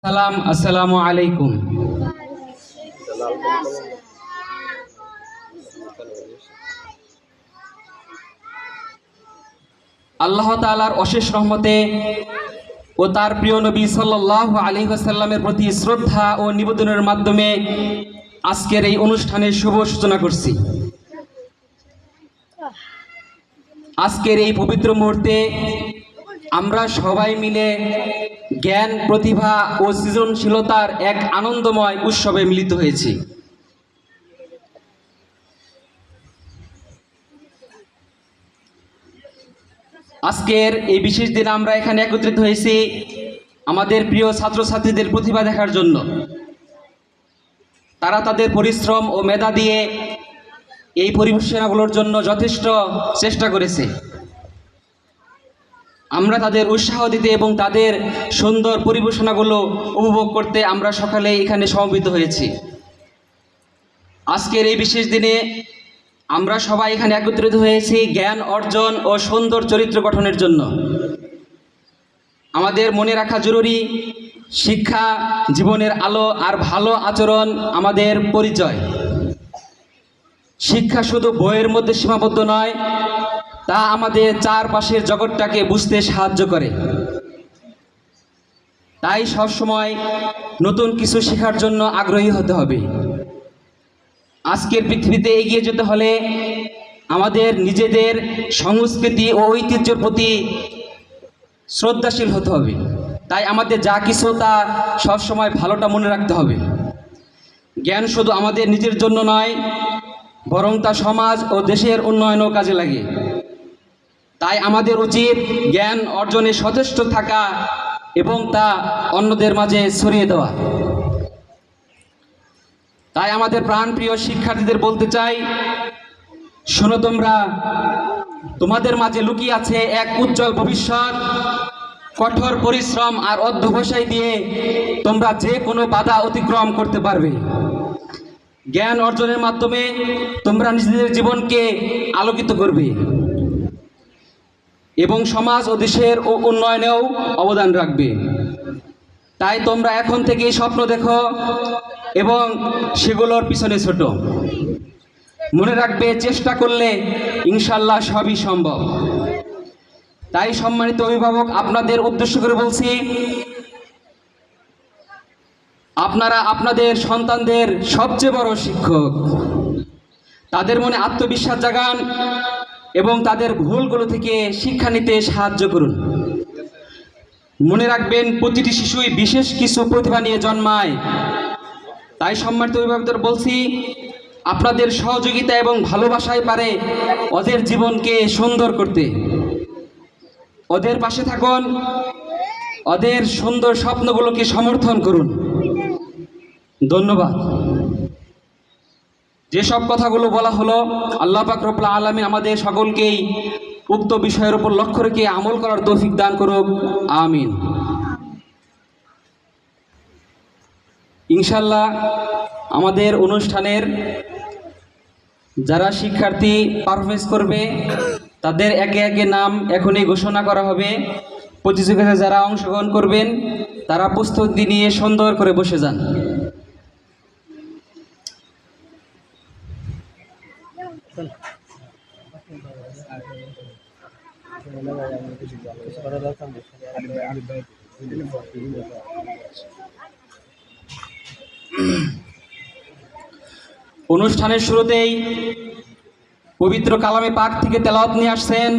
সালাম আসসালামু আলাইকুম। আল্লাহ তাআলার অশেষ রহমতে ও তার প্রিয় নবী সাল্লাল্লাহু আলাইহি ওয়াসাল্লামের প্রতি শ্রদ্ধা ও নিবেদনের মাধ্যমে আজকের এই অনুষ্ঠানের শুভ সূচনা করছি। আজকের এই পবিত্র মুহূর্তে আমরা সবাই মিলে জ্ঞান, প্রতিভা ও সৃজনশীলতার এক আনন্দময় উৎসবে মিলিত হয়েছি। আজকের এই বিশেষ দিনে আমরা এখানে একত্রিত হয়েছি আমাদের প্রিয় ছাত্রছাত্রীদের প্রতিভা দেখার জন্য। তারা তাদের পরিশ্রম ও মেধা দিয়ে এই পরিবেশনাগুলোর জন্য যথেষ্ট চেষ্টা করেছে। আমরা তাদের উৎসাহ দিতে এবং তাদের সুন্দর পরিবেশনাগুলো উপভোগ করতে আমরা সকালে এখানে সমবেত হয়েছি। আজকের এই বিশেষ দিনে আমরা সবাই এখানে একত্রিত হয়েছি জ্ঞান অর্জন ও সুন্দর চরিত্র গঠনের জন্য। আমাদের মনে রাখা জরুরি, শিক্ষা জীবনের আলো আর ভালো আচরণ আমাদের পরিচয়। শিক্ষা শুধু বইয়ের মধ্যে সীমাবদ্ধ নয়, তা আমাদের চারপাশের জগৎটাকে বুঝতে সাহায্য করে। তাই সবসময় নতুন কিছু শেখার জন্য আগ্রহী হতে হবে। আজকের পৃথিবীতে এগিয়ে যেতে হলে আমাদের নিজেদের সংস্কৃতি ও ঐতিহ্যের প্রতি শ্রদ্ধাশীল হতে হবে। তাই আমাদের যা কিছু তা সবসময় ভালোটা মনে রাখতে হবে। জ্ঞান শুধু আমাদের নিজের জন্য নয়, বরং তা সমাজ ও দেশের উন্নয়নেও কাজে লাগে। তাই আমাদের উচিত জ্ঞান অর্জনে সচেষ্ট থাকা এবং তা অন্যদের মাঝে ছড়িয়ে দেওয়া। তাই আমাদের প্রাণপ্রিয় শিক্ষার্থীদের বলতে চাই, শোনো, তোমাদের মাঝে লুকিয়ে আছে এক উজ্জ্বল ভবিষ্যৎ। কঠোর পরিশ্রম আর অধ্যবসায় দিয়ে তোমরা যে কোনো বাধা অতিক্রম করতে পারবে। জ্ঞান অর্জনের মাধ্যমে তোমরা নিজেদের জীবনকে আলোকিত করবে এবং সমাজ ও দেশের উন্নয়নেও অবদান রাখবে। তাই তোমরা এখন থেকেই স্বপ্ন দেখো এবং সেগুলোর পিছনে ছোটো। মনে রাখবে, চেষ্টা করলে ইনশাল্লাহ সবই সম্ভব। তাই সম্মানিত অভিভাবক, আপনাদের উদ্দেশ্য করে বলছি, আপনারা আপনাদের সন্তানদের সবচেয়ে বড় শিক্ষক। তাদের মনে আত্মবিশ্বাস জাগান এবং তাদের ভুলগুলো থেকে শিক্ষা নিতে সাহায্য করুন। মনে রাখবেন, প্রতিটি শিশুই বিশেষ কিছু প্রতিভা নিয়ে জন্মায়। তাই সম্মানিত অভিভাবকদের বলছি, আপনাদের সহযোগিতা এবং ভালোবাসাই পারে ওদের জীবনকে সুন্দর করতে। ওদের পাশে থাকুন, ওদের সুন্দর স্বপ্নগুলোকে সমর্থন করুন। ধন্যবাদ। যেসব কথাগুলো বলা হলো, আল্লাহ পাক রব্বুল আলামিন আমাদের সকলকেই উক্ত বিষয়ের উপর লক্ষ্য রেখে আমল করার তৌফিক দান করুক, আমিন। ইনশাল্লাহ আমাদের অনুষ্ঠানের যারা শিক্ষার্থী পারফরমেন্স করবে তাদের একে একে নাম এখনই ঘোষণা করা হবে। প্রতিযোগিতায় যারা অংশগ্রহণ করবেন তারা প্রস্তুতি নিয়ে সুন্দর করে বসে যান। অনুষ্ঠানের শুরুতেই পবিত্র কালামে পাক থেকে তেলাওয়াত নিয়ে আসছেন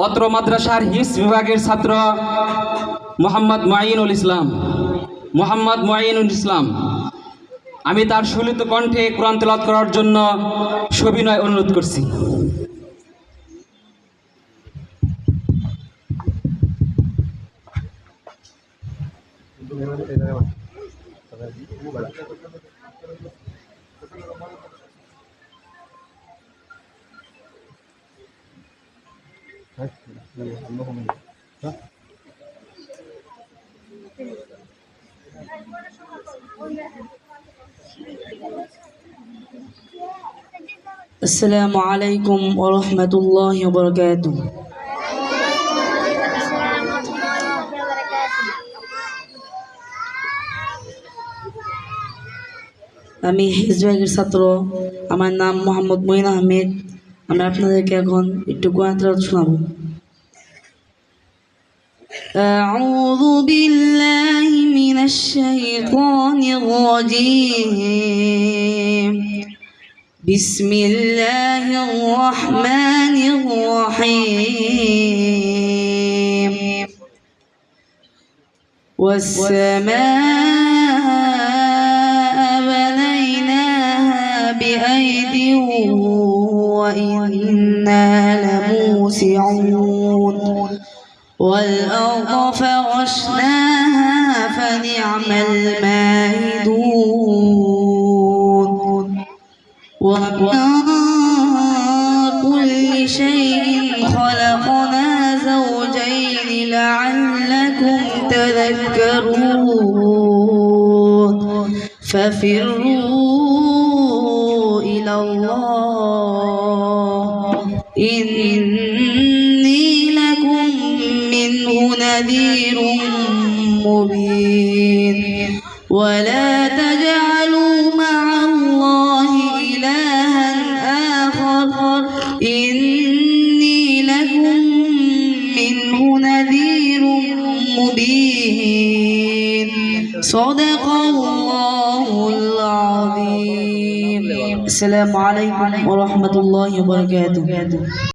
অত্র মাদ্রাসার হিফজ বিভাগের ছাত্র মোহাম্মদ মুঈনুল ইসলাম। আমি তার সুলিত কণ্ঠে কোরআন তেলাওয়াত করার জন্য সবিনয় অনুরোধ করছি। السلام عليكم ورحمة الله وبركاته. আমি হিজবাগের ছাত্র, আমার নাম মোহাম্মদ মঈন আহমেদ। আমি আপনাদেরকে এখন একটু কোরআন তেলাওয়াত শোনাবো। أعوذ بالله من الشيطان الرجيم. بسم الله الرحمن الرحيم. والسماء بنيناها بأيد وإنا لموسعون. والأرض فرشناها فنعم الماهدون. ومن كل شيء خلقنا زوجين لعلكم تذكرون. ففروا إلى الله إني لكم منه نذير مبين. ولا تجعلوا مع الله إلها آخر إني لكم منه نذير مبين. صدق الله العظيم. السلام عليكم ورحمة الله وبركاته.